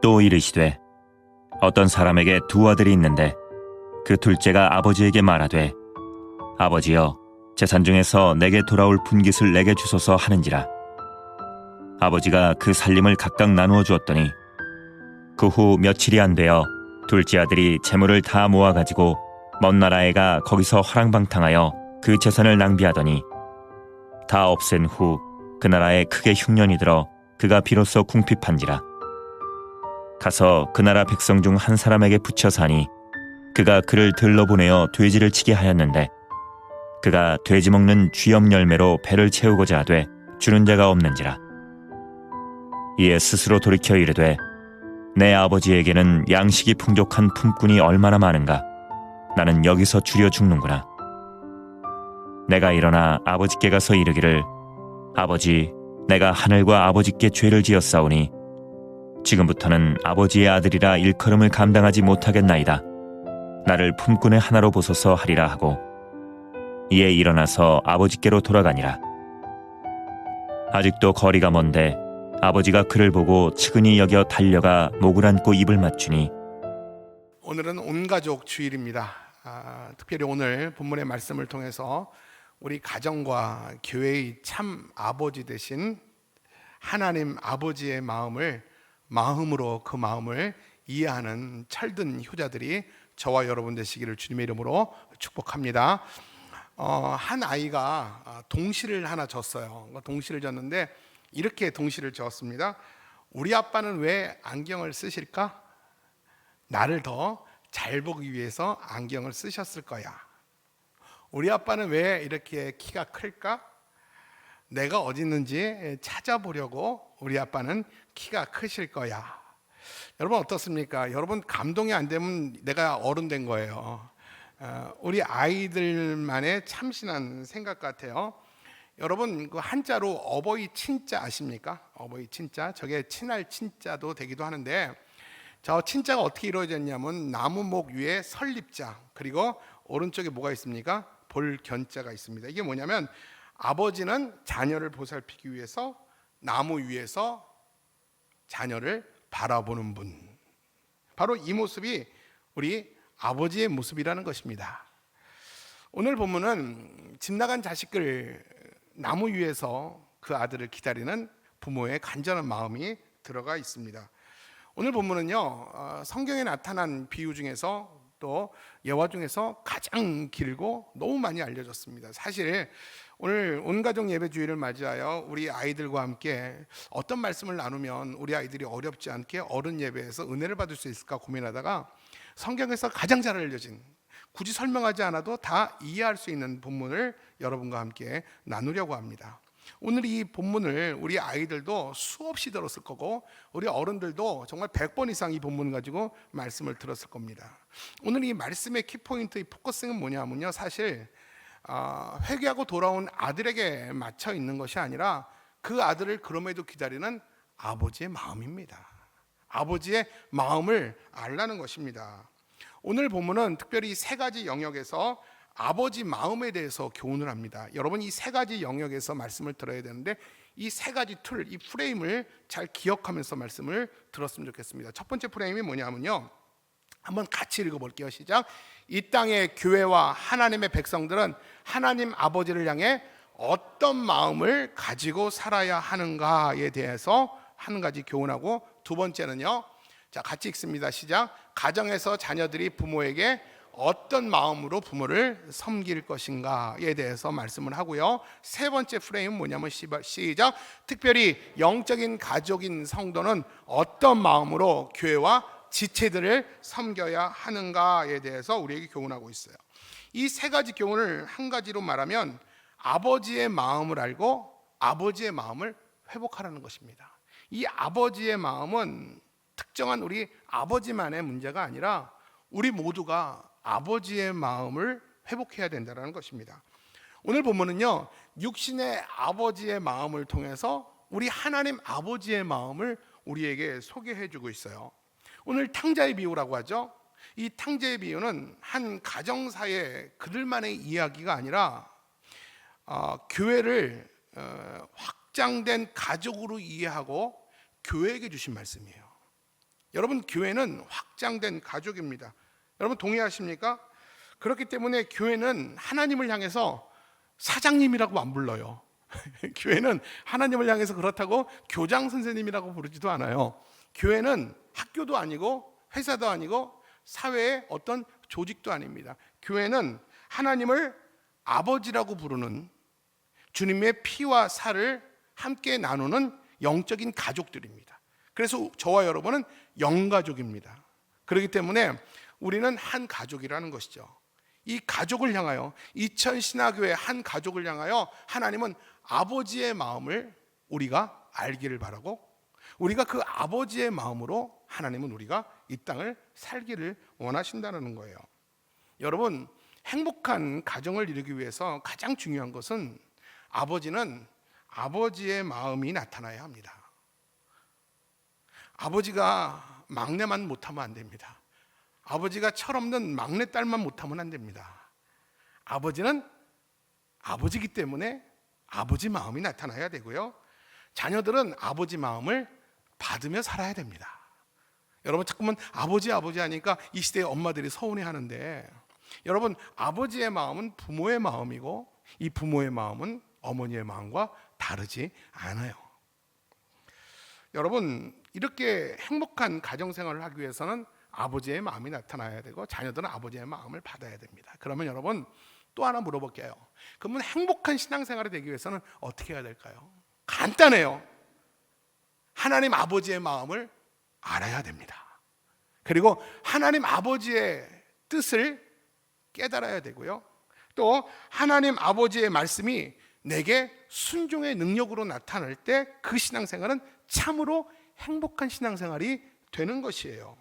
또 이르시되 어떤 사람에게 두 아들이 있는데 그 둘째가 아버지에게 말하되 아버지여 재산 중에서 내게 돌아올 분깃을 내게 주소서 하는지라. 아버지가 그 살림을 각각 나누어 주었더니 그 후 며칠이 안 되어 둘째 아들이 재물을 다 모아가지고 먼 나라에 가 거기서 화랑방탕하여 그 재산을 낭비하더니 다 없앤 후 그 나라에 크게 흉년이 들어 그가 비로소 궁핍한지라. 가서 그 나라 백성 중 한 사람에게 붙여 사니 그가 그를 들러보내어 돼지를 치게 하였는데 그가 돼지 먹는 쥐염 열매로 배를 채우고자 하되 주는 자가 없는지라. 이에 스스로 돌이켜 이르되 내 아버지에게는 양식이 풍족한 품꾼이 얼마나 많은가. 나는 여기서 줄여 죽는구나. 내가 일어나 아버지께 가서 이르기를 아버지, 내가 하늘과 아버지께 죄를 지었사오니 지금부터는 아버지의 아들이라 일컬음을 감당하지 못하겠나이다. 나를 품꾼의 하나로 보소서 하리라 하고 이에 일어나서 아버지께로 돌아가니라. 아직도 거리가 먼데 아버지가 그를 보고 측은히 여겨 달려가 목을 안고 입을 맞추니. 오늘은 온가족 주일입니다. 특별히 오늘 본문의 말씀을 통해서 우리 가정과 교회의 참 아버지 되신 하나님 아버지의 마음으로 그 마음을 이해하는 철든 효자들이 저와 여러분 되시기를 주님의 이름으로 축복합니다. 한 아이가 동시를 하나 졌어요. 동시를 졌는데 이렇게 동시를 지었습니다. 우리 아빠는 왜 안경을 쓰실까? 나를 더 잘 보기 위해서 안경을 쓰셨을 거야. 우리 아빠는 왜 이렇게 키가 클까? 내가 어디 있는지 찾아보려고 우리 아빠는 키가 크실 거야. 여러분 어떻습니까? 여러분 감동이 안 되면 내가 어른 된 거예요. 우리 아이들만의 참신한 생각 같아요. 여러분 그 한자로 어버이 친자 아십니까? 어버이 친자, 저게 친할 친자도 되기도 하는데 저 친자가 어떻게 이루어졌냐면 나무목 위에 설립자, 그리고 오른쪽에 뭐가 있습니까? 볼견자가 있습니다. 이게 뭐냐면 아버지는 자녀를 보살피기 위해서 나무 위에서 자녀를 바라보는 분, 바로 이 모습이 우리 아버지의 모습이라는 것입니다. 오늘 본문은 집 나간 자식을 나무 위에서 그 아들을 기다리는 부모의 간절한 마음이 들어가 있습니다. 오늘 본문은요, 성경에 나타난 비유 중에서 또 예화 중에서 가장 길고 너무 많이 알려졌습니다. 사실 오늘 온가족 예배 주일을 맞이하여 우리 아이들과 함께 어떤 말씀을 나누면 우리 아이들이 어렵지 않게 어른 예배에서 은혜를 받을 수 있을까 고민하다가 성경에서 가장 잘 알려진, 굳이 설명하지 않아도 다 이해할 수 있는 본문을 여러분과 함께 나누려고 합니다. 오늘 이 본문을 우리 아이들도 수없이 들었을 거고 우리 어른들도 정말 100번 이상 이 본문 가지고 말씀을 들었을 겁니다. 오늘 이 말씀의 키포인트의 포커스는 뭐냐면요, 사실 회개하고 돌아온 아들에게 맞춰 있는 것이 아니라 그 아들을 그럼에도 기다리는 아버지의 마음입니다. 아버지의 마음을 알라는 것입니다. 오늘 본문은 특별히 세 가지 영역에서 아버지 마음에 대해서 교훈을 합니다. 여러분 이 세 가지 영역에서 말씀을 들어야 되는데 이 세 가지 틀, 이 프레임을 잘 기억하면서 말씀을 들었으면 좋겠습니다. 첫 번째 프레임이 뭐냐면요, 한번 같이 읽어볼게요. 시작. 이 땅의 교회와 하나님의 백성들은 하나님 아버지를 향해 어떤 마음을 가지고 살아야 하는가에 대해서 한 가지 교훈하고, 두 번째는요, 자 같이 읽습니다. 시작. 가정에서 자녀들이 부모에게 어떤 마음으로 부모를 섬길 것인가에 대해서 말씀을 하고요. 세 번째 프레임은 뭐냐면 시작. 특별히 영적인 가족인 성도는 어떤 마음으로 교회와 지체들을 섬겨야 하는가에 대해서 우리에게 교훈하고 있어요. 이 세 가지 교훈을 한 가지로 말하면 아버지의 마음을 알고 아버지의 마음을 회복하라는 것입니다. 이 아버지의 마음은 특정한 우리 아버지만의 문제가 아니라 우리 모두가 아버지의 마음을 회복해야 된다는 것입니다. 오늘 본문은요, 육신의 아버지의 마음을 통해서 우리 하나님 아버지의 마음을 우리에게 소개해 주고 있어요. 오늘 탕자의 비유라고 하죠. 이 탕자의 비유는 한 가정사의 그들만의 이야기가 아니라 교회를 확장된 가족으로 이해하고 교회에게 주신 말씀이에요. 여러분, 교회는 확장된 가족입니다. 여러분 동의하십니까? 그렇기 때문에 교회는 하나님을 향해서 사장님이라고 안 불러요. 교회는 하나님을 향해서 그렇다고 교장 선생님이라고 부르지도 않아요. 교회는 학교도 아니고 회사도 아니고 사회의 어떤 조직도 아닙니다. 교회는 하나님을 아버지라고 부르는, 주님의 피와 살을 함께 나누는 영적인 가족들입니다. 그래서 저와 여러분은 영가족입니다. 그렇기 때문에 우리는 한 가족이라는 것이죠. 이 가족을 향하여, 이천신화교회 한 가족을 향하여 하나님은 아버지의 마음을 우리가 알기를 바라고, 우리가 그 아버지의 마음으로 하나님은 우리가 이 땅을 살기를 원하신다는 거예요. 여러분, 행복한 가정을 이루기 위해서 가장 중요한 것은 아버지는 아버지의 마음이 나타나야 합니다. 아버지가 막내만 못하면 안 됩니다. 아버지가 철없는 막내딸만 못하면 안 됩니다. 아버지는 아버지이기 때문에 아버지 마음이 나타나야 되고요. 자녀들은 아버지 마음을 받으며 살아야 됩니다. 여러분, 자꾸만 아버지 하니까 이 시대의 엄마들이 서운해하는데, 여러분, 아버지의 마음은 부모의 마음이고 이 부모의 마음은 어머니의 마음과 다르지 않아요. 여러분, 이렇게 행복한 가정생활을 하기 위해서는 아버지의 마음이 나타나야 되고 자녀들은 아버지의 마음을 받아야 됩니다. 그러면 여러분, 또 하나 물어볼게요. 그러면 행복한 신앙생활이 되기 위해서는 어떻게 해야 될까요? 간단해요. 하나님 아버지의 마음을 알아야 됩니다. 그리고 하나님 아버지의 뜻을 깨달아야 되고요. 또 하나님 아버지의 말씀이 내게 순종의 능력으로 나타날 때 그 신앙생활은 참으로 행복한 신앙생활이 되는 것이에요.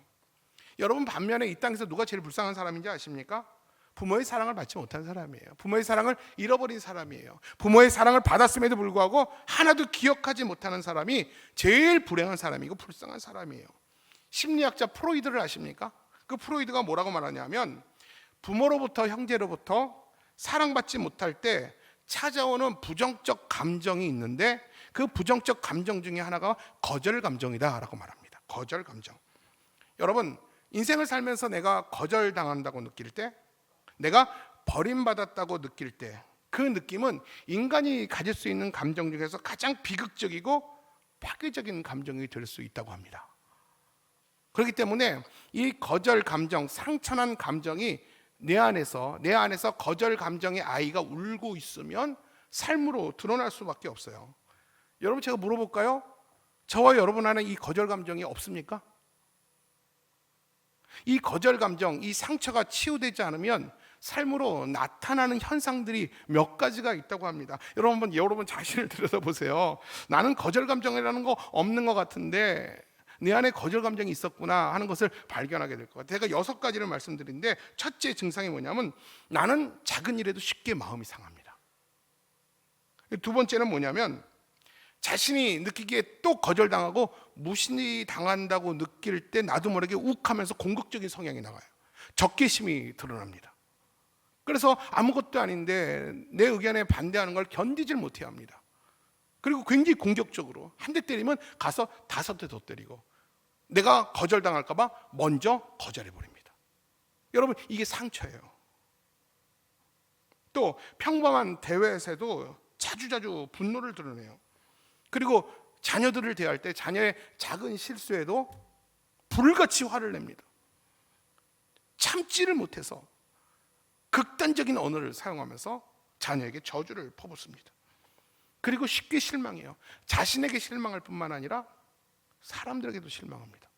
여러분, 반면에 이 땅에서 누가 제일 불쌍한 사람인지 아십니까? 부모의 사랑을 받지 못한 사람이에요. 부모의 사랑을 잃어버린 사람이에요. 부모의 사랑을 받았음에도 불구하고 하나도 기억하지 못하는 사람이 제일 불행한 사람이고 불쌍한 사람이에요. 심리학자 프로이드를 아십니까? 그 프로이드가 뭐라고 말하냐면, 부모로부터 형제로부터 사랑받지 못할 때 찾아오는 부정적 감정이 있는데 그 부정적 감정 중에 하나가 거절 감정이다 라고 말합니다. 거절 감정. 여러분, 인생을 살면서 내가 거절당한다고 느낄 때, 내가 버림받았다고 느낄 때, 그 느낌은 인간이 가질 수 있는 감정 중에서 가장 비극적이고 파괴적인 감정이 될 수 있다고 합니다. 그렇기 때문에 이 거절 감정, 상처난 감정이 내 안에서 거절 감정의 아이가 울고 있으면 삶으로 드러날 수밖에 없어요. 여러분, 제가 물어볼까요? 저와 여러분 안에 이 거절 감정이 없습니까? 이 거절 감정, 이 상처가 치유되지 않으면 삶으로 나타나는 현상들이 몇 가지가 있다고 합니다. 여러분 자신을 들여다보세요. 나는 거절 감정이라는 거 없는 것 같은데 내 안에 거절 감정이 있었구나 하는 것을 발견하게 될 것 같아요. 제가 6가지를 말씀드린데, 첫째 증상이 뭐냐면 나는 작은 일에도 쉽게 마음이 상합니다. 두 번째는 뭐냐면 자신이 느끼기에 또 거절당하고 무시당한다고 느낄 때 나도 모르게 욱하면서 공격적인 성향이 나와요. 적개심이 드러납니다. 그래서 아무것도 아닌데 내 의견에 반대하는 걸 견디질 못해 합니다. 그리고 굉장히 공격적으로 한 대 때리면 가서 5대 더 때리고, 내가 거절당할까 봐 먼저 거절해버립니다. 여러분, 이게 상처예요. 또 평범한 대회에서도 자주자주 분노를 드러내요. 그리고 자녀들을 대할 때 자녀의 작은 실수에도 불같이 화를 냅니다. 참지를 못해서 극단적인 언어를 사용하면서 자녀에게 저주를 퍼붓습니다. 그리고 쉽게 실망해요. 자신에게 실망할 뿐만 아니라 사람들에게도 실망합니다.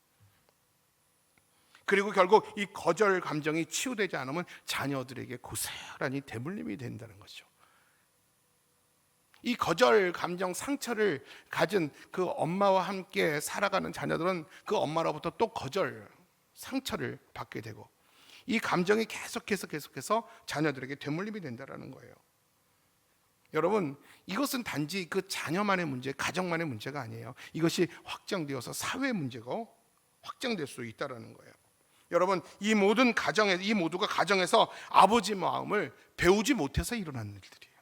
그리고 결국 이 거절 감정이 치유되지 않으면 자녀들에게 고스란히 대물림이 된다는 거죠. 이 거절 감정 상처를 가진 그 엄마와 함께 살아가는 자녀들은 그 엄마로부터 또 거절 상처를 받게 되고, 이 감정이 계속해서 자녀들에게 되물림이 된다는 거예요. 여러분, 이것은 단지 그 자녀만의 문제, 가정만의 문제가 아니에요. 이것이 확장되어서 사회 문제가 확장될 수 있다는 거예요. 여러분, 이 모두가 가정에서 아버지 마음을 배우지 못해서 일어나는 일들이에요.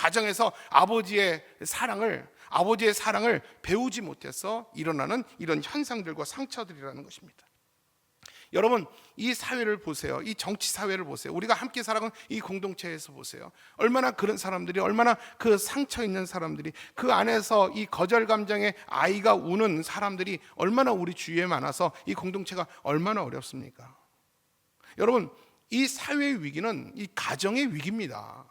가정에서 아버지의 사랑을 배우지 못해서 일어나는 이런 현상들과 상처들이라는 것입니다. 여러분, 이 사회를 보세요. 이 정치 사회를 보세요. 우리가 함께 살아가는 이 공동체에서 보세요. 얼마나 그런 사람들이, 얼마나 그 상처 있는 사람들이, 그 안에서 이 거절 감정의 아이가 우는 사람들이 얼마나 우리 주위에 많아서 이 공동체가 얼마나 어렵습니까? 여러분, 이 사회의 위기는 이 가정의 위기입니다.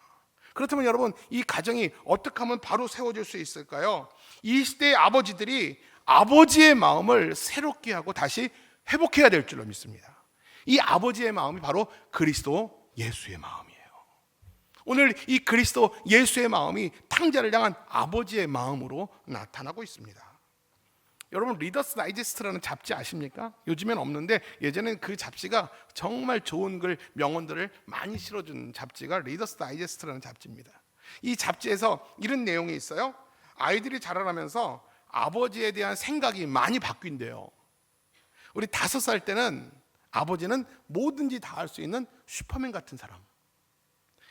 그렇다면 여러분, 이 가정이 어떻게 하면 바로 세워질 수 있을까요? 이 시대의 아버지들이 아버지의 마음을 새롭게 하고 다시 회복해야 될 줄로 믿습니다. 이 아버지의 마음이 바로 그리스도 예수의 마음이에요. 오늘 이 그리스도 예수의 마음이 탕자를 향한 아버지의 마음으로 나타나고 있습니다. 여러분, 리더스 다이제스트라는 잡지 아십니까? 요즘엔 없는데 예전엔 그 잡지가 정말 좋은 글, 명언들을 많이 실어준 잡지가 리더스 다이제스트라는 잡지입니다. 이 잡지에서 이런 내용이 있어요. 아이들이 자라나면서 아버지에 대한 생각이 많이 바뀐대요. 우리 5살 때는 아버지는 뭐든지 다 할 수 있는 슈퍼맨 같은 사람.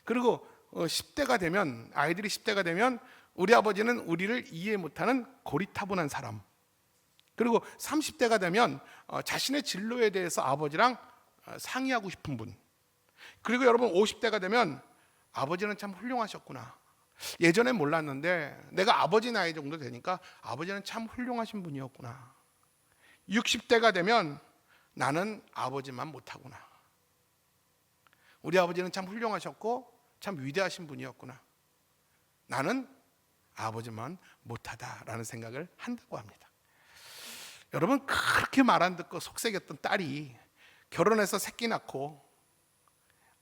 그리고 10대가 되면, 아이들이 10대가 되면 우리 아버지는 우리를 이해 못하는 고리타분한 사람. 그리고 30대가 되면 자신의 진로에 대해서 아버지랑 상의하고 싶은 분. 그리고 여러분 50대가 되면 아버지는 참 훌륭하셨구나. 예전엔 몰랐는데 내가 아버지 나이 정도 되니까 아버지는 참 훌륭하신 분이었구나. 60대가 되면 나는 아버지만 못하구나. 우리 아버지는 참 훌륭하셨고 참 위대하신 분이었구나. 나는 아버지만 못하다라는 생각을 한다고 합니다. 여러분, 그렇게 말 안 듣고 속썩였던 딸이 결혼해서 새끼 낳고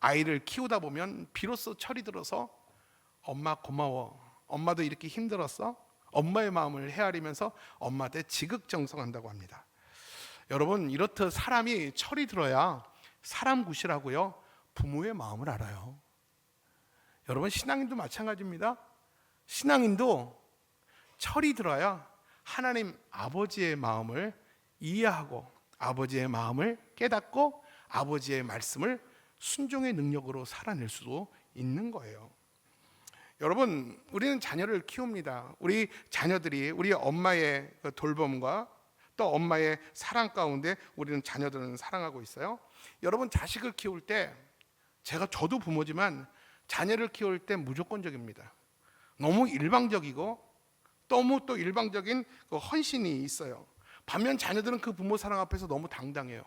아이를 키우다 보면 비로소 철이 들어서 엄마 고마워, 엄마도 이렇게 힘들었어, 엄마의 마음을 헤아리면서 엄마한테 지극정성한다고 합니다. 여러분, 이렇듯 사람이 철이 들어야 사람 구실하고요, 부모의 마음을 알아요. 여러분, 신앙인도 마찬가지입니다. 신앙인도 철이 들어야 하나님 아버지의 마음을 이해하고 아버지의 마음을 깨닫고 아버지의 말씀을 순종의 능력으로 살아낼 수도 있는 거예요. 여러분, 우리는 자녀를 키웁니다. 우리 자녀들이 우리 엄마의 돌봄과 또 엄마의 사랑 가운데 우리는 자녀들은 사랑하고 있어요. 여러분, 자식을 키울 때, 저도 부모지만 자녀를 키울 때 무조건적입니다. 너무 일방적이고 너무 또 일방적인 그 헌신이 있어요. 반면 자녀들은 그 부모 사랑 앞에서 너무 당당해요.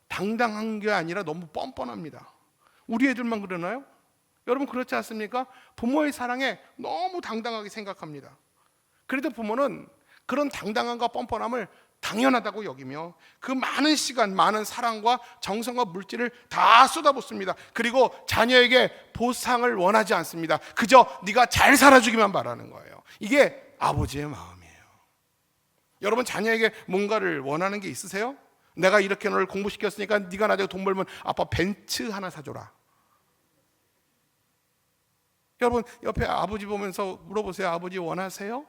당당한 게 아니라 너무 뻔뻔합니다. 우리 애들만 그러나요? 여러분, 그렇지 않습니까? 부모의 사랑에 너무 당당하게 생각합니다. 그래도 부모는 그런 당당함과 뻔뻔함을 당연하다고 여기며 그 많은 시간, 많은 사랑과 정성과 물질을 다 쏟아붓습니다. 그리고 자녀에게 보상을 원하지 않습니다. 그저 네가 잘 살아주기만 바라는 거예요. 이게 아버지의 마음이에요. 여러분, 자녀에게 뭔가를 원하는 게 있으세요? 내가 이렇게 너를 공부시켰으니까 네가 나중에 돈 벌면 아빠 벤츠 하나 사줘라. 여러분, 옆에 아버지 보면서 물어보세요. 아버지 원하세요?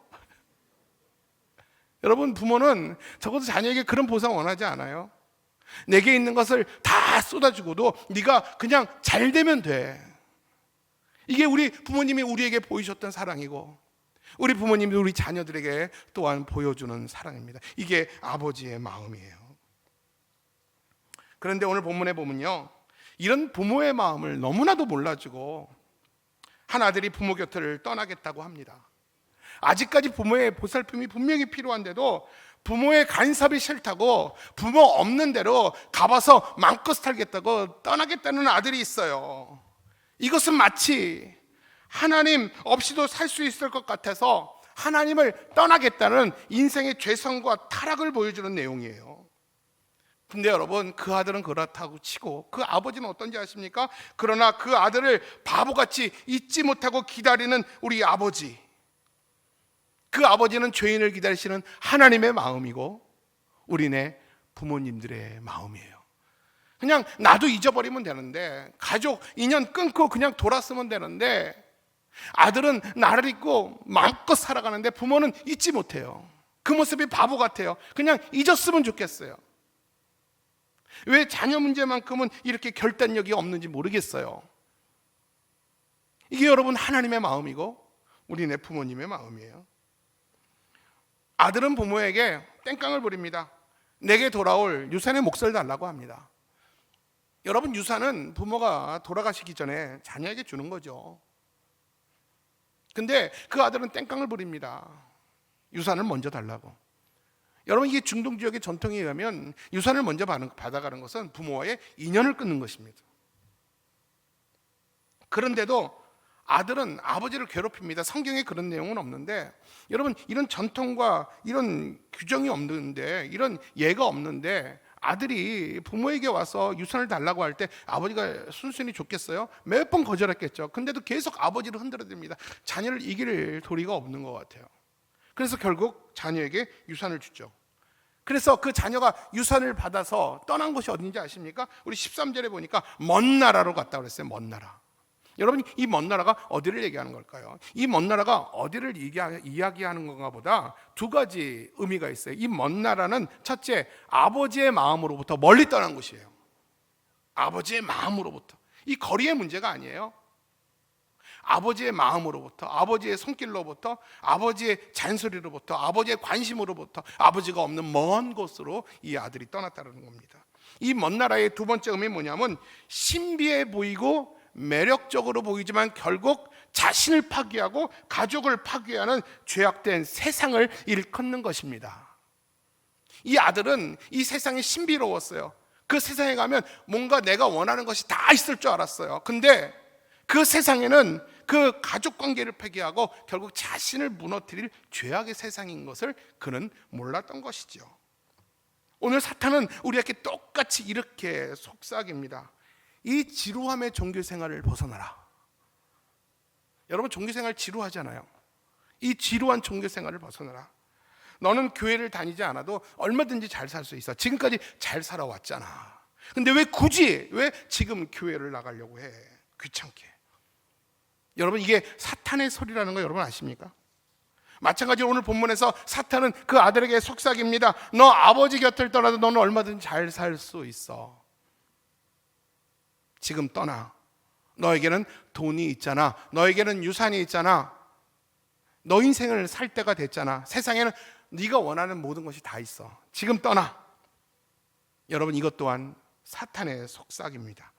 여러분, 부모는 적어도 자녀에게 그런 보상 원하지 않아요. 내게 있는 것을 다 쏟아주고도 네가 그냥 잘 되면 돼. 이게 우리 부모님이 우리에게 보이셨던 사랑이고 우리 부모님이 우리 자녀들에게 또한 보여주는 사랑입니다. 이게 아버지의 마음이에요. 그런데 오늘 본문에 보면요, 이런 부모의 마음을 너무나도 몰라주고 한 아들이 부모 곁을 떠나겠다고 합니다. 아직까지 부모의 보살핌이 분명히 필요한데도 부모의 간섭이 싫다고 부모 없는 데로 가봐서 마음껏 살겠다고 떠나겠다는 아들이 있어요. 이것은 마치 하나님 없이도 살 수 있을 것 같아서 하나님을 떠나겠다는 인생의 죄성과 타락을 보여주는 내용이에요. 근데 여러분, 그 아들은 그렇다고 치고 그 아버지는 어떤지 아십니까? 그러나 그 아들을 바보같이 잊지 못하고 기다리는 우리 아버지, 그 아버지는 죄인을 기다리시는 하나님의 마음이고 우리네 부모님들의 마음이에요. 그냥 나도 잊어버리면 되는데, 가족 인연 끊고 그냥 돌았으면 되는데, 아들은 나를 잊고 마음껏 살아가는데 부모는 잊지 못해요. 그 모습이 바보 같아요. 그냥 잊었으면 좋겠어요. 왜 자녀 문제만큼은 이렇게 결단력이 없는지 모르겠어요. 이게 여러분 하나님의 마음이고 우리네 부모님의 마음이에요. 아들은 부모에게 땡깡을 부립니다. 내게 돌아올 유산의 몫을 달라고 합니다. 여러분, 유산은 부모가 돌아가시기 전에 자녀에게 주는 거죠. 근데 그 아들은 땡깡을 부립니다. 유산을 먼저 달라고. 여러분, 이게 중동 지역의 전통에 의하면 유산을 먼저 받아가는 것은 부모와의 인연을 끊는 것입니다. 그런데도 아들은 아버지를 괴롭힙니다. 성경에 그런 내용은 없는데, 여러분, 이런 전통과 이런 규정이 없는데, 이런 예가 없는데 아들이 부모에게 와서 유산을 달라고 할 때 아버지가 순순히 줬겠어요? 몇 번 거절했겠죠. 근데도 계속 아버지를 흔들어댑니다. 자녀를 이길 도리가 없는 것 같아요. 그래서 결국 자녀에게 유산을 주죠. 그래서 그 자녀가 유산을 받아서 떠난 곳이 어딘지 아십니까? 우리 13절에 보니까 먼 나라로 갔다 그랬어요. 먼 나라. 여러분, 이 먼 나라가 어디를 얘기하는 걸까요? 이 먼 나라가 어디를 이야기하는 건가 보다 두 가지 의미가 있어요. 이 먼 나라는 첫째, 아버지의 마음으로부터 멀리 떠난 곳이에요. 아버지의 마음으로부터. 이 거리의 문제가 아니에요. 아버지의 마음으로부터, 아버지의 손길로부터, 아버지의 잔소리로부터, 아버지의 관심으로부터, 아버지가 없는 먼 곳으로 이 아들이 떠났다는 겁니다. 이 먼 나라의 두 번째 의미는 뭐냐면, 신비해 보이고 매력적으로 보이지만 결국 자신을 파괴하고 가족을 파괴하는 죄악된 세상을 일컫는 것입니다. 이 아들은 이 세상이 신비로웠어요. 그 세상에 가면 뭔가 내가 원하는 것이 다 있을 줄 알았어요. 근데 그 세상에는 그 가족 관계를 폐기하고 결국 자신을 무너뜨릴 죄악의 세상인 것을 그는 몰랐던 것이죠. 오늘 사탄은 우리에게 똑같이 이렇게 속삭입니다. 이 지루함의 종교생활을 벗어나라. 여러분, 종교생활 지루하잖아요. 이 지루한 종교생활을 벗어나라. 너는 교회를 다니지 않아도 얼마든지 잘 살 수 있어. 지금까지 잘 살아왔잖아. 근데 왜 지금 교회를 나가려고 해? 귀찮게. 여러분, 이게 사탄의 소리라는 거 여러분 아십니까? 마찬가지로 오늘 본문에서 사탄은 그 아들에게 속삭입니다. 너 아버지 곁을 떠나도 너는 얼마든지 잘 살 수 있어. 지금 떠나. 너에게는 돈이 있잖아. 너에게는 유산이 있잖아. 너 인생을 살 때가 됐잖아. 세상에는 네가 원하는 모든 것이 다 있어. 지금 떠나. 여러분, 이것 또한 사탄의 속삭입니다.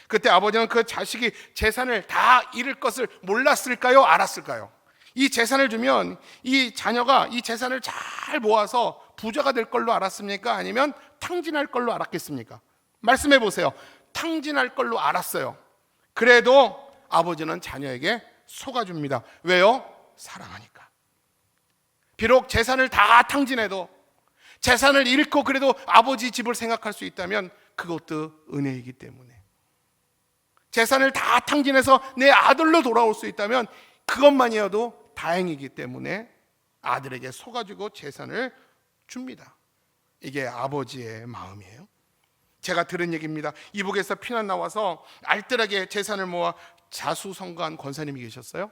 그때 아버지는 그 자식이 재산을 다 잃을 것을 몰랐을까요? 알았을까요? 이 재산을 주면 이 자녀가 이 재산을 잘 모아서 부자가 될 걸로 알았습니까? 아니면 탕진할 걸로 알았겠습니까? 말씀해 보세요. 탕진할 걸로 알았어요. 그래도 아버지는 자녀에게 속아줍니다. 왜요? 사랑하니까. 비록 재산을 다 탕진해도, 재산을 잃고 그래도 아버지 집을 생각할 수 있다면 그것도 은혜이기 때문에, 재산을 다 탕진해서 내 아들로 돌아올 수 있다면 그것만이어도 다행이기 때문에 아들에게 속아주고 재산을 줍니다. 이게 아버지의 마음이에요. 제가 들은 얘기입니다. 이북에서 피난 나와서 알뜰하게 재산을 모아 자수성가한 권사님이 계셨어요.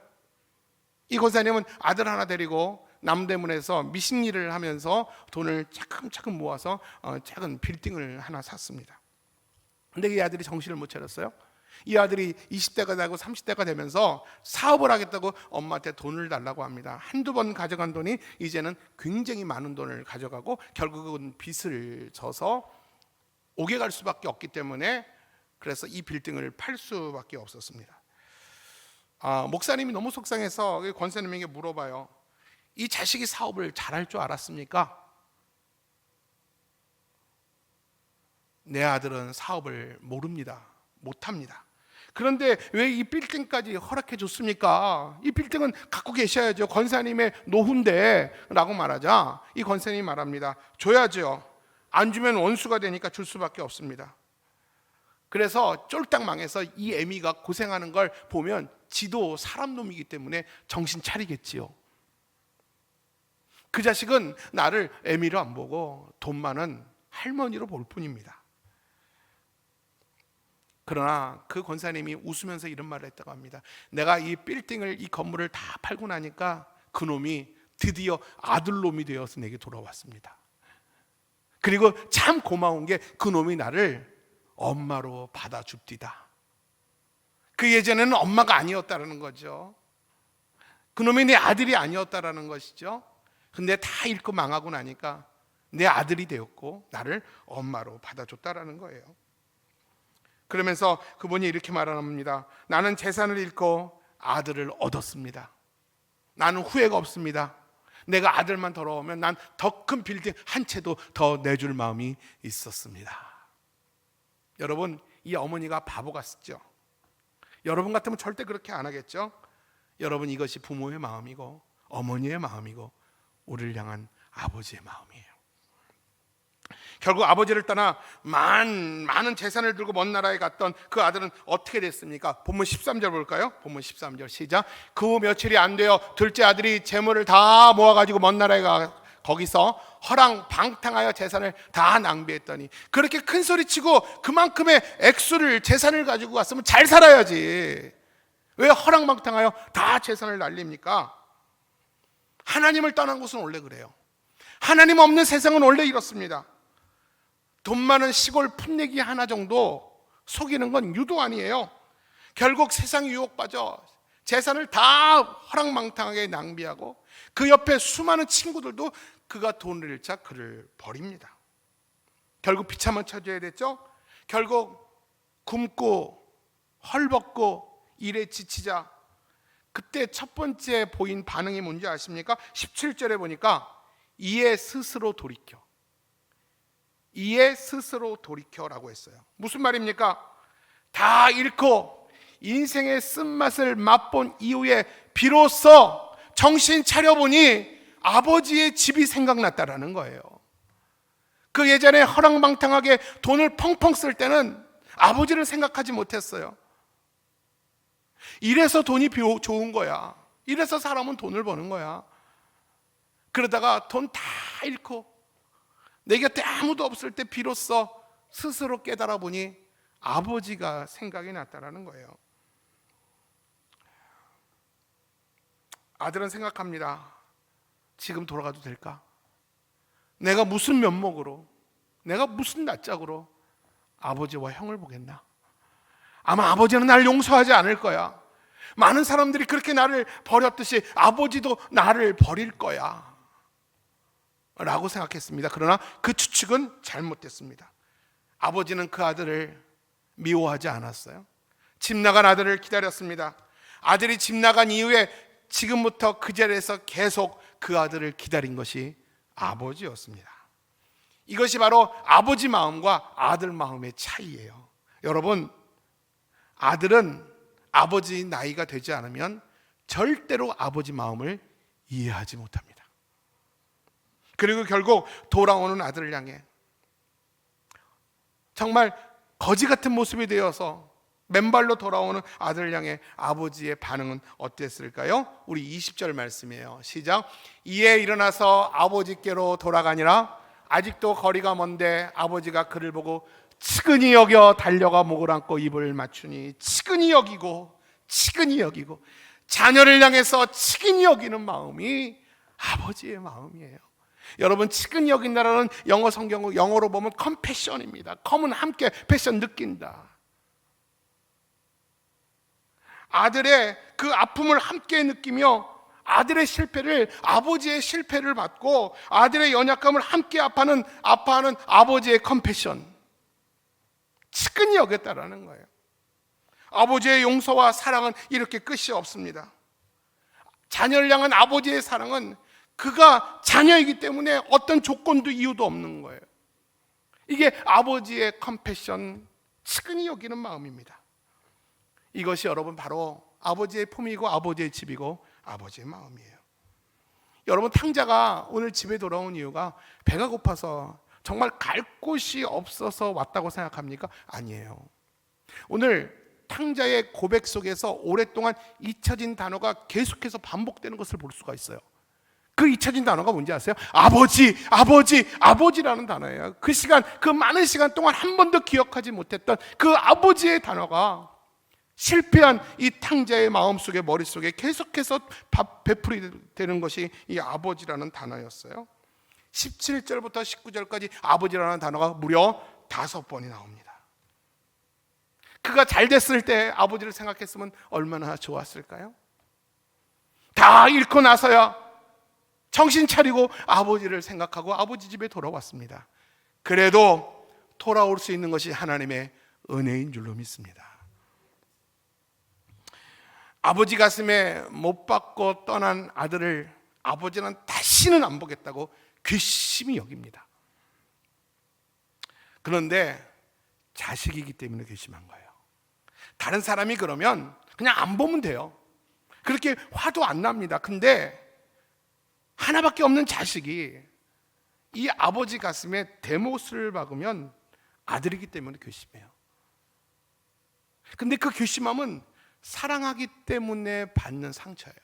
이 권사님은 아들 하나 데리고 남대문에서 미신 일을 하면서 돈을 차근차근 모아서 작은 빌딩을 하나 샀습니다. 근데 이 아들이 정신을 못 차렸어요. 이 아들이 20대가 되고 30대가 되면서 사업을 하겠다고 엄마한테 돈을 달라고 합니다. 한두 번 가져간 돈이 이제는 굉장히 많은 돈을 가져가고 결국은 빚을 져서 옥에 갈 수밖에 없기 때문에, 그래서 이 빌딩을 팔 수밖에 없었습니다. 목사님이 너무 속상해서 권사님에게 물어봐요. 이 자식이 사업을 잘할 줄 알았습니까? 내 아들은 사업을 모릅니다. 못합니다. 그런데 왜 이 빌딩까지 허락해 줬습니까? 이 빌딩은 갖고 계셔야죠. 권사님의 노후인데 라고 말하자 이 권사님이 말합니다. 줘야죠. 안 주면 원수가 되니까 줄 수밖에 없습니다. 그래서 쫄딱 망해서 이 애미가 고생하는 걸 보면 지도 사람 놈이기 때문에 정신 차리겠지요. 그 자식은 나를 애미로 안 보고 돈 많은 할머니로 볼 뿐입니다. 그러나 그 권사님이 웃으면서 이런 말을 했다고 합니다. 내가 이 빌딩을, 이 건물을 다 팔고 나니까 그놈이 드디어 아들놈이 되어서 내게 돌아왔습니다. 그리고 참 고마운 게 그놈이 나를 엄마로 받아줍디다. 그 예전에는 엄마가 아니었다라는 거죠. 그놈이 내 아들이 아니었다라는 것이죠. 근데 다 잃고 망하고 나니까 내 아들이 되었고 나를 엄마로 받아줬다라는 거예요. 그러면서 그분이 이렇게 말합니다. 나는 재산을 잃고 아들을 얻었습니다. 나는 후회가 없습니다. 내가 아들만 돌아오면 난 더 큰 빌딩 한 채도 더 내줄 마음이 있었습니다. 여러분, 이 어머니가 바보 같죠? 여러분 같으면 절대 그렇게 안 하겠죠? 여러분, 이것이 부모의 마음이고 어머니의 마음이고 우리를 향한 아버지의 마음이에요. 결국 아버지를 떠나 많은 재산을 들고 먼 나라에 갔던 그 아들은 어떻게 됐습니까? 본문 13절 볼까요? 본문 13절 시작. 그 후 며칠이 안 되어 둘째 아들이 재물을 다 모아가지고 먼 나라에 거기서 허랑방탕하여 재산을 다 낭비했더니, 그렇게 큰 소리치고 그만큼의 액수를 재산을 가지고 왔으면 잘 살아야지, 왜 허랑방탕하여 다 재산을 날립니까? 하나님을 떠난 곳은 원래 그래요. 하나님 없는 세상은 원래 이렇습니다. 돈 많은 시골 풋내기 하나 정도 속이는 건 유도 아니에요. 결국 세상 유혹 빠져 재산을 다 허랑방탕하게 낭비하고 그 옆에 수많은 친구들도 그가 돈을 잃자 그를 버립니다. 결국 비참한 처지에 됐죠. 결국 굶고 헐벗고 일에 지치자 그때 첫 번째 보인 반응이 뭔지 아십니까? 17절에 보니까 이에 스스로 돌이켜, 이에 스스로 돌이켜라고 했어요. 무슨 말입니까? 다 잃고 인생의 쓴맛을 맛본 이후에 비로소 정신 차려보니 아버지의 집이 생각났다라는 거예요. 그 예전에 허랑방탕하게 돈을 펑펑 쓸 때는 아버지를 생각하지 못했어요. 이래서 돈이 좋은 거야. 이래서 사람은 돈을 버는 거야. 그러다가 돈 다 잃고 내 곁에 아무도 없을 때 비로소 스스로 깨달아 보니 아버지가 생각이 났다라는 거예요. 아들은 생각합니다. 지금 돌아가도 될까? 내가 무슨 면목으로, 내가 무슨 낯짝으로 아버지와 형을 보겠나? 아마 아버지는 나를 용서하지 않을 거야. 많은 사람들이 그렇게 나를 버렸듯이 아버지도 나를 버릴 거야 라고 생각했습니다. 그러나 그 추측은 잘못됐습니다. 아버지는 그 아들을 미워하지 않았어요. 집 나간 아들을 기다렸습니다. 아들이 집 나간 이후에 지금부터 그 자리에서 계속 그 아들을 기다린 것이 아버지였습니다. 이것이 바로 아버지 마음과 아들 마음의 차이예요. 여러분, 아들은 아버지 나이가 되지 않으면 절대로 아버지 마음을 이해하지 못합니다. 그리고 결국 돌아오는 아들을 향해 정말 거지 같은 모습이 되어서 맨발로 돌아오는 아들을 향해 아버지의 반응은 어땠을까요? 우리 20절 말씀이에요. 시작. 이에 일어나서 아버지께로 돌아가니라. 아직도 거리가 먼데 아버지가 그를 보고 측은히 여겨 달려가 목을 안고 입을 맞추니, 측은히 여기고 자녀를 향해서 측은히 여기는 마음이 아버지의 마음이에요. 여러분, 측은히 여긴다라는 영어 성경, 영어로 보면 컴패션입니다. 컴은 함께, 패션 느낀다. 아들의 그 아픔을 함께 느끼며 아들의 실패를, 아버지의 실패를 받고 아들의 연약감을 함께 아파하는 아버지의 컴패션, 측은히 여겼다라는 거예요. 아버지의 용서와 사랑은 이렇게 끝이 없습니다. 자녀를 향한 아버지의 사랑은 그가 자녀이기 때문에 어떤 조건도 이유도 없는 거예요. 이게 아버지의 컴패션, 측은히 여기는 마음입니다. 이것이 여러분 바로 아버지의 품이고 아버지의 집이고 아버지의 마음이에요. 여러분, 탕자가 오늘 집에 돌아온 이유가 배가 고파서 정말 갈 곳이 없어서 왔다고 생각합니까? 아니에요. 오늘 탕자의 고백 속에서 오랫동안 잊혀진 단어가 계속해서 반복되는 것을 볼 수가 있어요. 그 잊혀진 단어가 뭔지 아세요? 아버지라는 단어예요. 그 시간, 그 많은 시간 동안 한 번도 기억하지 못했던 그 아버지의 단어가 실패한 이 탕자의 마음속에, 머릿속에 계속해서 베풀이 되는 것이 이 아버지라는 단어였어요. 17절부터 19절까지 아버지라는 단어가 무려 5번이 나옵니다. 그가 잘 됐을 때 아버지를 생각했으면 얼마나 좋았을까요? 다 잃고 나서야 정신 차리고 아버지를 생각하고 아버지 집에 돌아왔습니다. 그래도 돌아올 수 있는 것이 하나님의 은혜인 줄로 믿습니다. 아버지 가슴에 못 박고 떠난 아들을 아버지는 다시는 안 보겠다고 괘씸히 여깁니다. 그런데 자식이기 때문에 괘씸한 거예요. 다른 사람이 그러면 그냥 안 보면 돼요. 그렇게 화도 안 납니다. 근데 하나밖에 없는 자식이 이 아버지 가슴에 대못을 박으면 아들이기 때문에 괘씸해요. 근데 그 괘씸함은 사랑하기 때문에 받는 상처예요.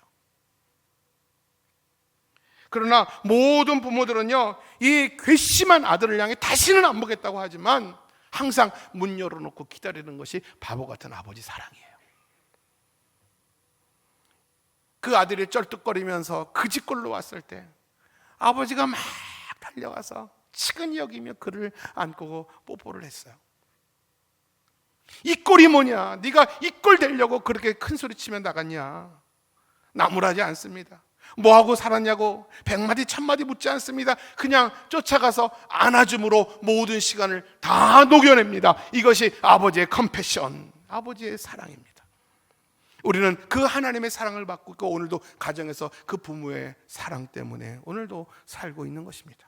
그러나 모든 부모들은요, 이 괘씸한 아들을 향해 다시는 안 보겠다고 하지만 항상 문 열어놓고 기다리는 것이 바보 같은 아버지 사랑이에요. 그 아들이 쩔뚝거리면서 그 집골로 왔을 때 아버지가 막 달려가서 치근히 여기며 그를 안고 뽀뽀를 했어요. 이 꼴이 뭐냐? 네가 이 꼴 되려고 그렇게 큰 소리 치며 나갔냐? 나무라지 않습니다. 뭐하고 살았냐고 100마디 1000마디 묻지 않습니다. 그냥 쫓아가서 안아줌으로 모든 시간을 다 녹여냅니다. 이것이 아버지의 컴패션, 아버지의 사랑입니다. 우리는 그 하나님의 사랑을 받고 있고 오늘도 가정에서 그 부모의 사랑 때문에 오늘도 살고 있는 것입니다.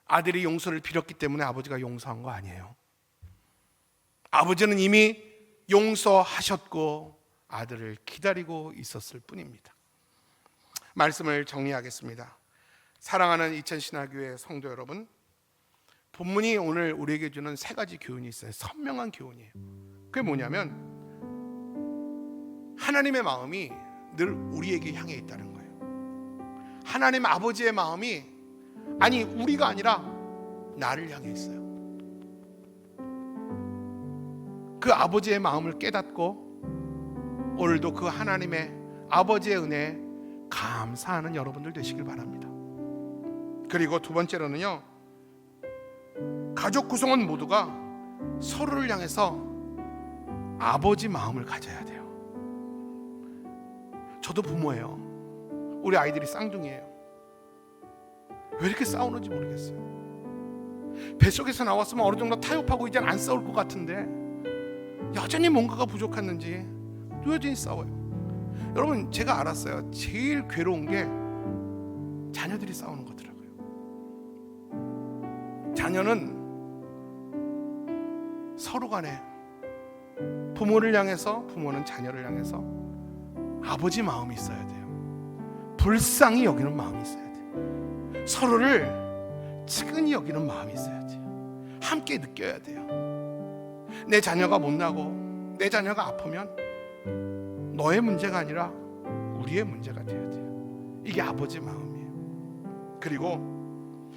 아들이 용서를 빌었기 때문에 아버지가 용서한 거 아니에요. 아버지는 이미 용서하셨고 아들을 기다리고 있었을 뿐입니다. 말씀을 정리하겠습니다. 사랑하는 이천신화교회 성도 여러분, 본문이 오늘 우리에게 주는 세 가지 교훈이 있어요. 선명한 교훈이에요. 그게 뭐냐면 하나님의 마음이 늘 우리에게 향해 있다는 거예요. 하나님 아버지의 마음이 아니 우리가 아니라 나를 향해 있어요. 그 아버지의 마음을 깨닫고 오늘도 그 하나님의 아버지의 은혜에 감사하는 여러분들 되시길 바랍니다. 그리고 두 번째로는요, 가족 구성원 모두가 서로를 향해서 아버지 마음을 가져야 돼요. 저도 부모예요. 우리 아이들이 쌍둥이에요. 왜 이렇게 싸우는지 모르겠어요. 뱃속에서 나왔으면 어느 정도 타협하고 이제 안 싸울 것 같은데 여전히 뭔가가 부족했는지 여전히 싸워요. 여러분, 제가 알았어요. 제일 괴로운 게 자녀들이 싸우는 거더라고요. 자녀는 서로 간에 부모를 향해서, 부모는 자녀를 향해서 아버지 마음이 있어야 돼요. 불쌍히 여기는 마음이 있어야 돼요. 서로를 측은히 여기는 마음이 있어야 돼요. 함께 느껴야 돼요. 내 자녀가 못나고 내 자녀가 아프면 너의 문제가 아니라 우리의 문제가 되어야 돼요. 이게 아버지 마음이에요. 그리고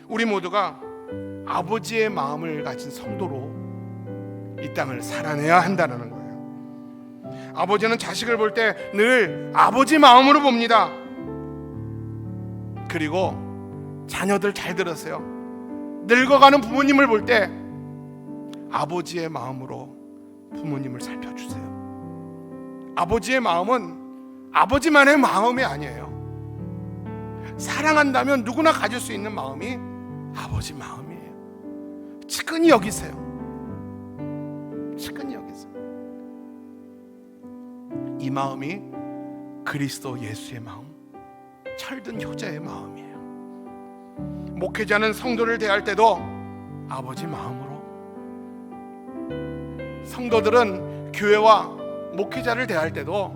우리 모두가 아버지의 마음을 가진 성도로 이 땅을 살아내야 한다는 거예요. 아버지는 자식을 볼 때 늘 아버지 마음으로 봅니다. 그리고 자녀들 잘 들으세요. 늙어가는 부모님을 볼 때 아버지의 마음으로 부모님을 살펴주세요. 아버지의 마음은 아버지만의 마음이 아니에요. 사랑한다면 누구나 가질 수 있는 마음이 아버지 마음이에요. 측은히 여기세요. 측은히 여기세요. 이 마음이 그리스도 예수의 마음, 철든 효자의 마음이에요. 목회자는 성도를 대할 때도 아버지 마음으로, 성도들은 교회와 목회자를 대할 때도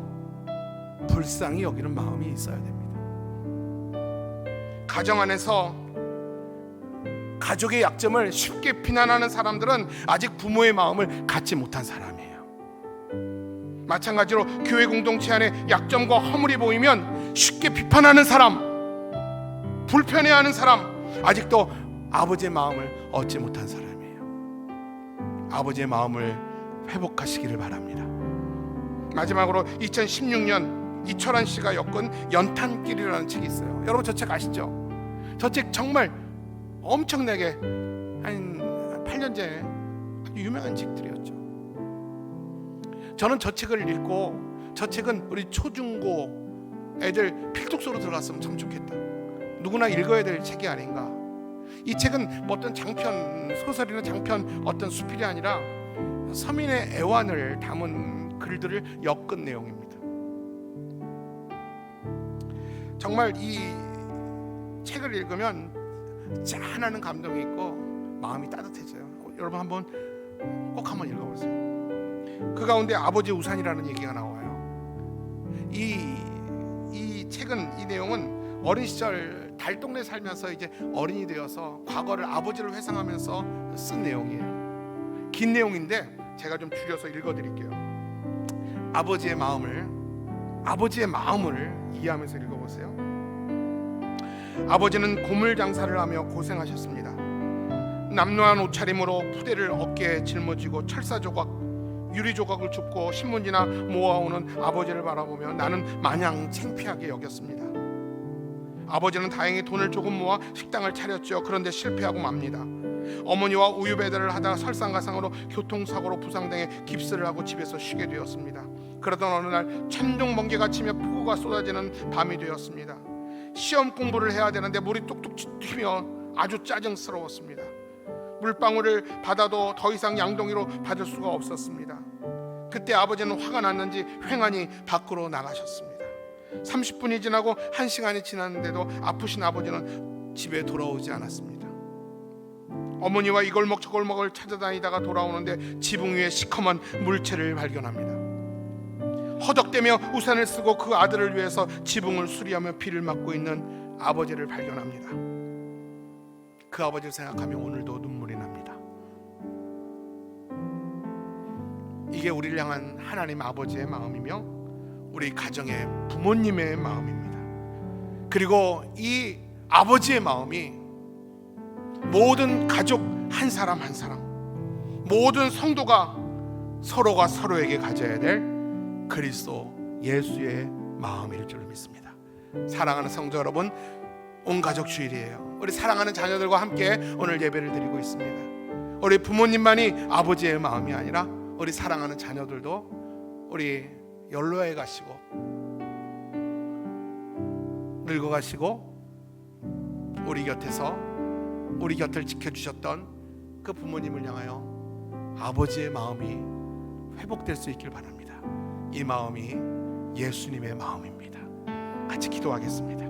불쌍히 여기는 마음이 있어야 됩니다. 가정 안에서 가족의 약점을 쉽게 비난하는 사람들은 아직 부모의 마음을 갖지 못한 사람이에요. 마찬가지로 교회 공동체 안에 약점과 허물이 보이면 쉽게 비판하는 사람, 불편해하는 사람, 아직도 아버지의 마음을 얻지 못한 사람이에요. 아버지의 마음을 회복하시기를 바랍니다. 마지막으로 2016년 이철환 씨가 엮은 연탄길이라는 책이 있어요. 여러분 저 책 아시죠? 저 책 정말 엄청나게 한 8년 전에 아주 유명한 책들이었죠. 저는 저 책을 읽고, 저 책은 우리 초중고 애들 필독서로 들어갔으면 참 좋겠다, 누구나 읽어야 될 책이 아닌가. 이 책은 뭐 어떤 장편 소설이나 장편 어떤 수필이 아니라 서민의 애환을 담은 글들을 엮은 내용입니다. 정말 이 책을 읽으면 짠하는 감동이 있고 마음이 따뜻해져요. 여러분 꼭 한번 읽어보세요. 그 가운데 아버지 우산이라는 얘기가 나와요. 이 책은, 이 내용은 어린 시절 달동네 살면서 이제 어른이 되어서 과거를, 아버지를 회상하면서 쓴 내용이에요. 긴 내용인데 제가 좀 줄여서 읽어드릴게요. 아버지의 마음을 이해하면서 읽어보세요. 아버지는 고물 장사를 하며 고생하셨습니다. 남루한 옷차림으로 푸대를 어깨에 짊어지고 철사 조각, 유리 조각을 줍고 신문지나 모아오는 아버지를 바라보며 나는 마냥 창피하게 여겼습니다. 아버지는 다행히 돈을 조금 모아 식당을 차렸죠. 그런데 실패하고 맙니다. 어머니와 우유 배달을 하다가 설상가상으로 교통사고로 부상당해 깁스를 하고 집에서 쉬게 되었습니다. 그러던 어느 날 천둥 번개가 치며 폭우가 쏟아지는 밤이 되었습니다. 시험 공부를 해야 되는데 물이 뚝뚝 튀며 아주 짜증스러웠습니다. 물방울을 받아도 더 이상 양동이로 받을 수가 없었습니다. 그때 아버지는 화가 났는지 횡하니 밖으로 나가셨습니다. 30분이 지나고 1시간이 지났는데도 아프신 아버지는 집에 돌아오지 않았습니다. 어머니와 이 골목 저 골목을 찾아다니다가 돌아오는데 지붕 위에 시커먼 물체를 발견합니다. 허덕대며 우산을 쓰고 그 아들을 위해서 지붕을 수리하며 비를 맞고 있는 아버지를 발견합니다. 그 아버지를 생각하며 오늘도 눈물이 납니다. 이게 우리를 향한 하나님 아버지의 마음이며 우리 가정의 부모님의 마음입니다. 그리고 이 아버지의 마음이 모든 가족 한 사람 한 사람, 모든 성도가 서로가 서로에게 가져야 될 그리스도 예수의 마음일 줄 믿습니다. 사랑하는 성도 여러분, 온 가족 주일이에요. 우리 사랑하는 자녀들과 함께 오늘 예배를 드리고 있습니다. 우리 부모님만이 아버지의 마음이 아니라 우리 사랑하는 자녀들도 우리 연로해 가시고 늙어가시고 우리 곁에서 우리 곁을 지켜주셨던 그 부모님을 향하여 아버지의 마음이 회복될 수 있길 바랍니다. 이 마음이 예수님의 마음입니다. 같이 기도하겠습니다.